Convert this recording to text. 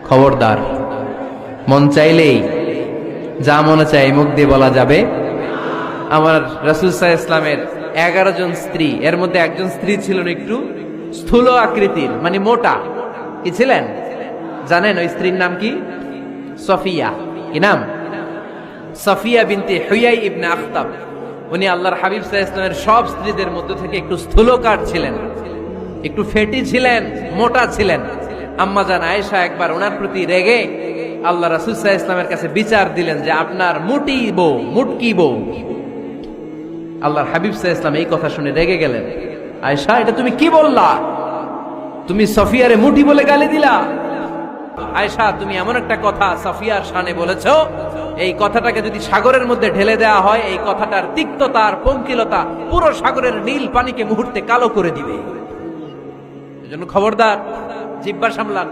খবরদার, মন চাইলেই যা মনে চাই মুখ দিয়ে বলা যাবে। আমার রাসূল সাল্লাল্লাহু আলাইহি ইসলামের 11 জন স্ত্রী, এর মধ্যে একজন স্ত্রী ছিলেন একটু স্থূল আকৃতির, মানে মোটা। কি ছিলেন জানেন? ওই স্ত্রীর নাম কি? সফিয়া। কি নাম? সফিয়া বিনতে হুয়াই ইবনে আখতাব। উনি আল্লাহর হাবিব সাল্লাল্লাহু আলাইহি ইসলামের সব স্ত্রীদের মধ্যে থেকে একটু স্থূলকার ছিলেন, একটু ফেটি ছিলেন, মোটা ছিলেন। আম্মা জান আয়েশা একবার ওনার প্রতি রেগে আল্লাহ রাসূল সাল্লাল্লাহু আলাইহি ইসলামের কাছে বিচার দিলেন যে আপনার মুটি বউ, মুটকি বউ। আল্লাহর হাবিব সাল্লাল্লাহু আলাইহি ইসলাম এই কথা শুনে রেগে গেলেন। আয়েশা, এটা তুমি কি বললা? তুমি সফিয়ারে মুটি বলে গালি দিলা। আয়েশা, তুমি এমন একটা কথা সফিয়ার শানে বলেছো, এই কথাটাকে যদি সাগরের মধ্যে ঢেলে দেওয়া হয়, এই কথাটার তিক্ততা আর পঙ্কিলতা পুরো সাগরের নীল পানিকে মুহূর্তে কালো করে দিবে। এজন্য খবরদার, জিহ্বা সামলান।